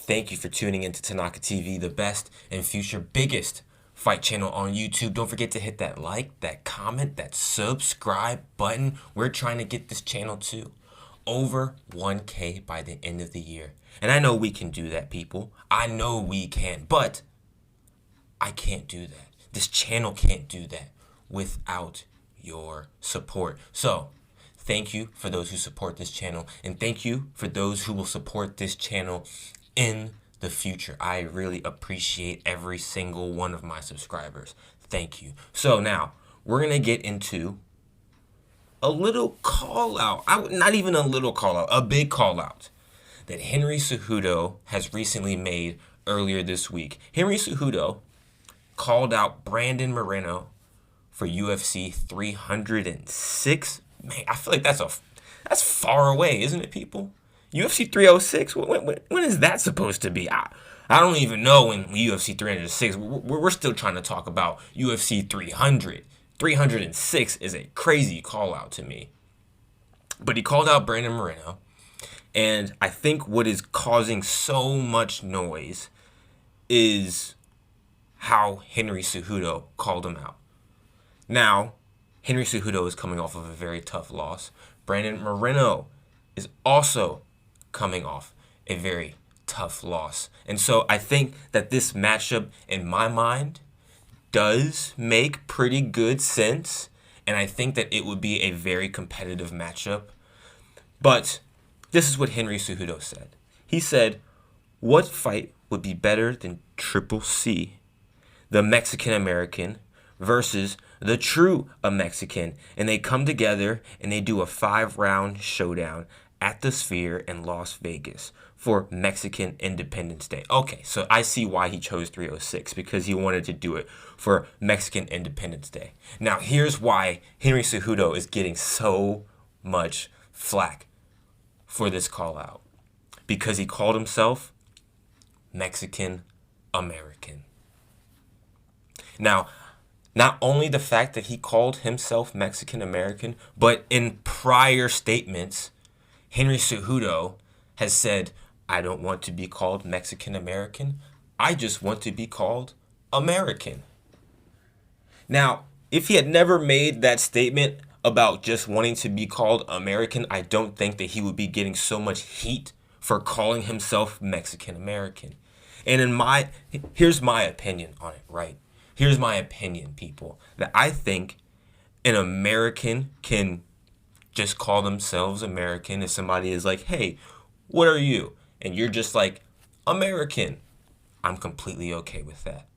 Thank you for tuning into Tanaka TV, the best and future biggest fight channel on YouTube. Don't forget to hit that like, that comment, that subscribe button. We're trying to get this channel to over 1K by the end of the year. And I know we can do that, people. I know we can, but I can't do that. This channel can't do that without your support. So, thank you for those who support this channel, and thank you for those who will support this channel in the future. I really appreciate every single one of my subscribers. Thank you. So now, we're going to get into a little call out. Not even a little call out, a big call out that Henry Cejudo has recently made earlier this week. Henry Cejudo called out Brandon Moreno for UFC 306. Man, I feel like that's far away, isn't it, people? UFC 306. When is that supposed to be? I don't even know when UFC 306. We're still trying to talk about UFC 300. 306 is a crazy call out to me. But he called out Brandon Moreno, and I think what is causing so much noise is how Henry Cejudo called him out. Now, Henry Cejudo is coming off of a very tough loss. Brandon Moreno is also coming off a very tough loss. And so I think that this matchup, in my mind, does make pretty good sense. And I think that it would be a very competitive matchup. But this is what Henry Cejudo said. He said, "What fight would be better than Triple C, the Mexican-American, versus the true Mexican, and they come together and they do a 5-round showdown at the Sphere in Las Vegas for Mexican Independence Day." Okay, so I see why he chose 306, because he wanted to do it for Mexican Independence Day. Now, here's why Henry Cejudo is getting so much flack for this call out. Because he called himself Mexican American. Now, not only the fact that he called himself Mexican American, but in prior statements, Henry Cejudo has said, "I don't want to be called Mexican American. I just want to be called American." Now, if he had never made that statement about just wanting to be called American, I don't think that he would be getting so much heat for calling himself Mexican American. And here's my opinion on it, right? Here's my opinion, people, that I think an American can just call themselves American if somebody is like, "Hey, what are you?" And you're just like, "American." I'm completely okay with that.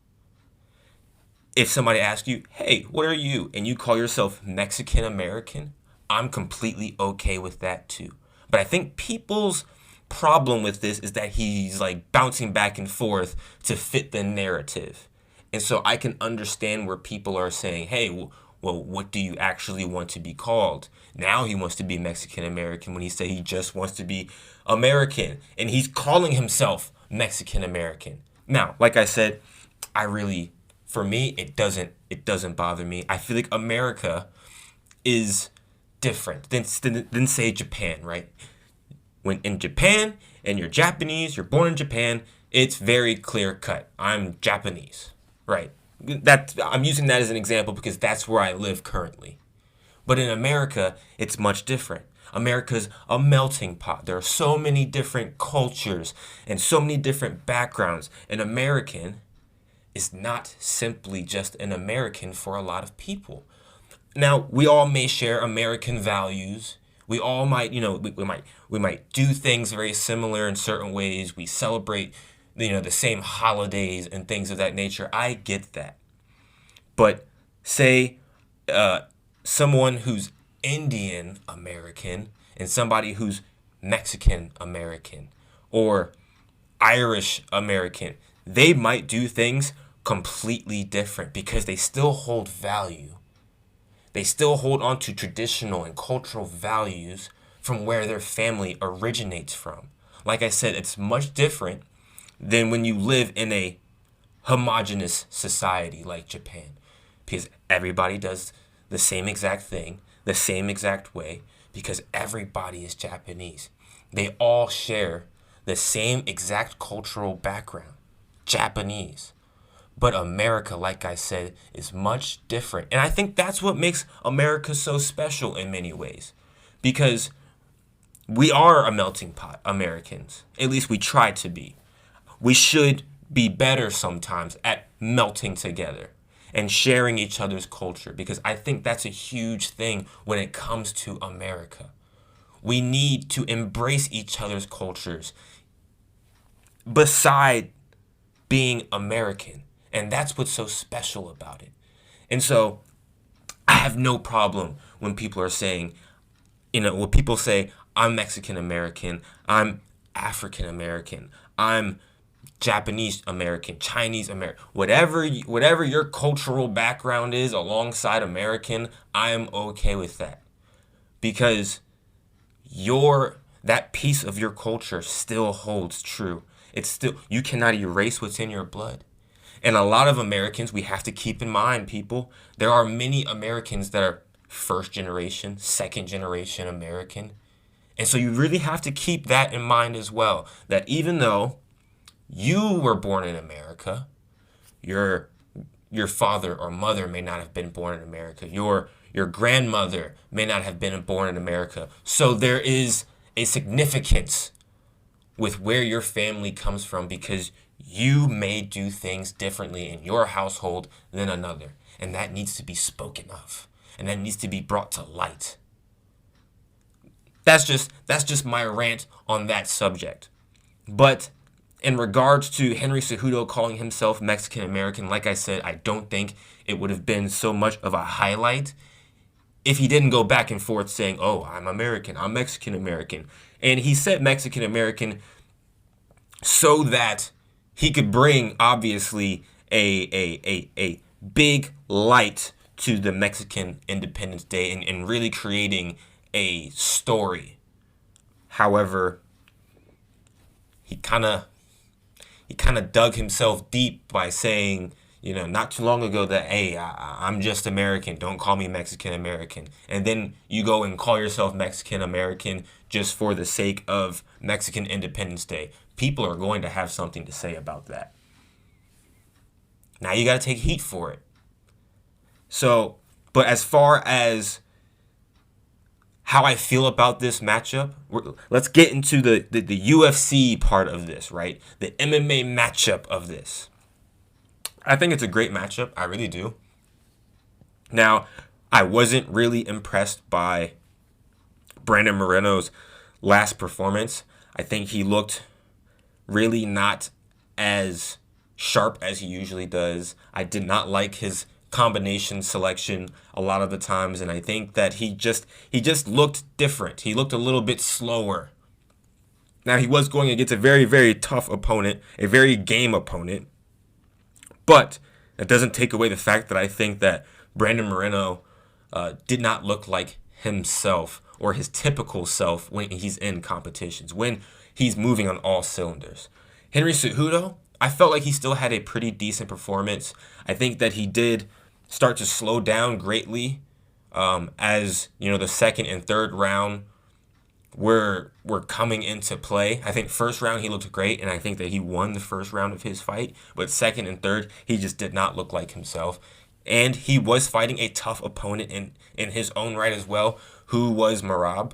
If somebody asks you, "Hey, what are you?" and you call yourself Mexican American, I'm completely okay with that too. But I think people's problem with this is that he's like bouncing back and forth to fit the narrative. And so I can understand where people are saying, "Hey, well, what do you actually want to be called?" Now he wants to be Mexican American when he said he just wants to be American. And he's calling himself Mexican American. Now, like I said, for me, it doesn't bother me. I feel like America is different than say Japan, right? When in Japan and you're Japanese, you're born in Japan, it's very clear cut. I'm Japanese. Right. I'm using that as an example because that's where I live currently. But in America, it's much different. America's a melting pot. There are so many different cultures and so many different backgrounds. An American is not simply just an American for a lot of people. Now, we all may share American values. We all might, we might do things very similar in certain ways. We celebrate the same holidays and things of that nature. I get that. But say someone who's Indian American and somebody who's Mexican American or Irish American, they might do things completely different because they still hold value. They still hold on to traditional and cultural values from where their family originates from. Like I said, it's much different than when you live in a homogenous society like Japan, because everybody does the same exact thing, the same exact way, because everybody is Japanese. They all share the same exact cultural background, Japanese. But America, like I said, is much different. And I think that's what makes America so special in many ways. Because we are a melting pot, Americans. At least we try to be. We should be better sometimes at melting together and sharing each other's culture, because I think that's a huge thing when it comes to America. We need to embrace each other's cultures beside being American. And that's what's so special about it. And so I have no problem when people are saying, when people say, I'm Mexican American, I'm African American, I'm Japanese American, Chinese American, whatever your cultural background is alongside American, I'm okay with that. Because that piece of your culture still holds true. It's still, you cannot erase what's in your blood. And a lot of Americans, we have to keep in mind, people, there are many Americans that are first generation, second generation American. And so you really have to keep that in mind as well, that even though you were born in America, your father or mother may not have been born in America, your grandmother may not have been born in America. So there is a significance with where your family comes from, because you may do things differently in your household than another. And that needs to be spoken of. And that needs to be brought to light. That's just my rant on that subject. But in regards to Henry Cejudo calling himself Mexican American, like I said, I don't think it would have been so much of a highlight if he didn't go back and forth saying, oh, I'm American, I'm Mexican American. And he said Mexican American so that he could bring, obviously, a big light to the Mexican Independence Day and really creating a story. However, he kind of dug himself deep by saying, not too long ago that, hey, I'm just American. Don't call me Mexican American. And then you go and call yourself Mexican American just for the sake of Mexican Independence Day. People are going to have something to say about that. Now you got to take heat for it. So, but as far as how I feel about this matchup, let's get into the UFC part of this, right? The MMA matchup of this. I think it's a great matchup. I really do. Now, I wasn't really impressed by Brandon Moreno's last performance. I think he looked really not as sharp as he usually does. I did not like his combination selection a lot of the times, and I think that he just looked different. He looked a little bit slower. Now, he was going against a very, very tough opponent, a very game opponent, but that doesn't take away the fact that I think that Brandon Moreno did not look like himself or his typical self when he's in competitions, when he's moving on all cylinders. Henry Cejudo, I felt like he still had a pretty decent performance. I think that he did start to slow down greatly as the second and third round were coming into play. I think first round he looked great, and I think that he won the first round of his fight. But second and third, he just did not look like himself. And he was fighting a tough opponent in his own right as well, who was Merab.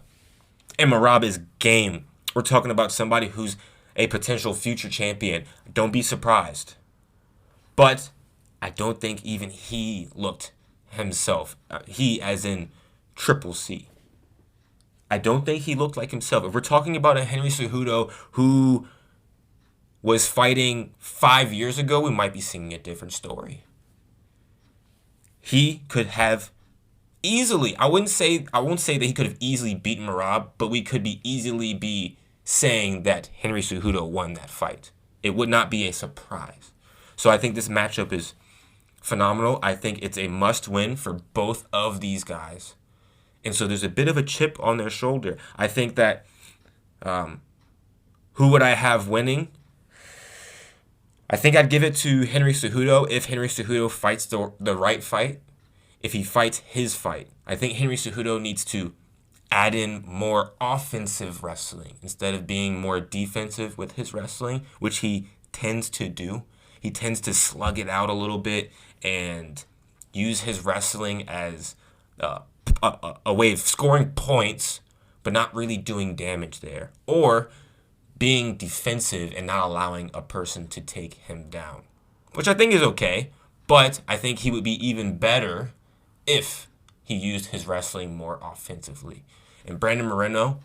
And Merab is game. We're talking about somebody who's a potential future champion. Don't be surprised. But I don't think even he looked himself. He as in Triple C. I don't think he looked like himself. If we're talking about a Henry Cejudo who was fighting 5 years ago, we might be seeing a different story. He could have easily, I won't say that he could have easily beaten Merab, but we could easily be saying that Henry Cejudo won that fight. It would not be a surprise. So I think this matchup is phenomenal. I think it's a must-win for both of these guys. And so there's a bit of a chip on their shoulder. I think that who would I have winning? I think I'd give it to Henry Cejudo if Henry Cejudo fights the right fight, if he fights his fight. I think Henry Cejudo needs to add in more offensive wrestling instead of being more defensive with his wrestling, which he tends to do. He tends to slug it out a little bit and use his wrestling as a way of scoring points, but not really doing damage there, or being defensive and not allowing a person to take him down, which I think is okay. But I think he would be even better if he used his wrestling more offensively. And Brandon Moreno,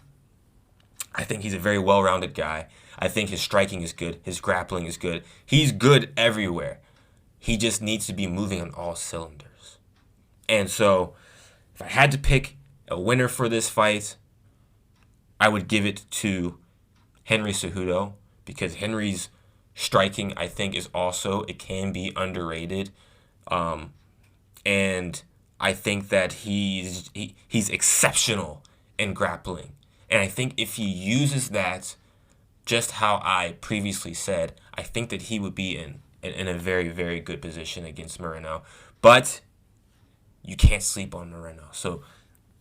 I think he's a very well-rounded guy. I think his striking is good. His grappling is good. He's good everywhere. He just needs to be moving on all cylinders. And so, if I had to pick a winner for this fight, I would give it to Henry Cejudo, because Henry's striking, I think, is also, it can be underrated. And I think that he's exceptional in grappling. And I think if he uses that, just how I previously said, I think that he would be in a very, very good position against Moreno. But you can't sleep on Moreno. So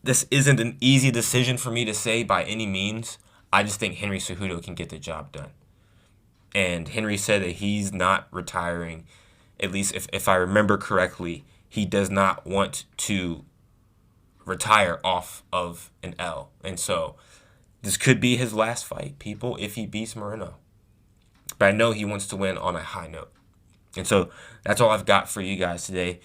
this isn't an easy decision for me to say by any means. I just think Henry Cejudo can get the job done. And Henry said that he's not retiring, at least if I remember correctly. He does not want to retire off of an L. And so this could be his last fight, people, if he beats Moreno. But I know he wants to win on a high note. And so that's all I've got for you guys today.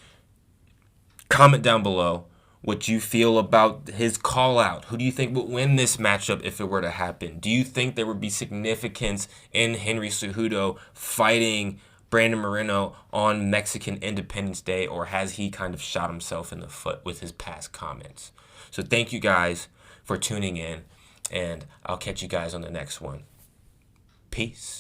Comment down below what you feel about his call out. Who do you think would win this matchup if it were to happen? Do you think there would be significance in Henry Cejudo fighting Brandon Moreno on Mexican Independence Day, or has he kind of shot himself in the foot with his past comments? So thank you guys for tuning in, and I'll catch you guys on the next one. Peace.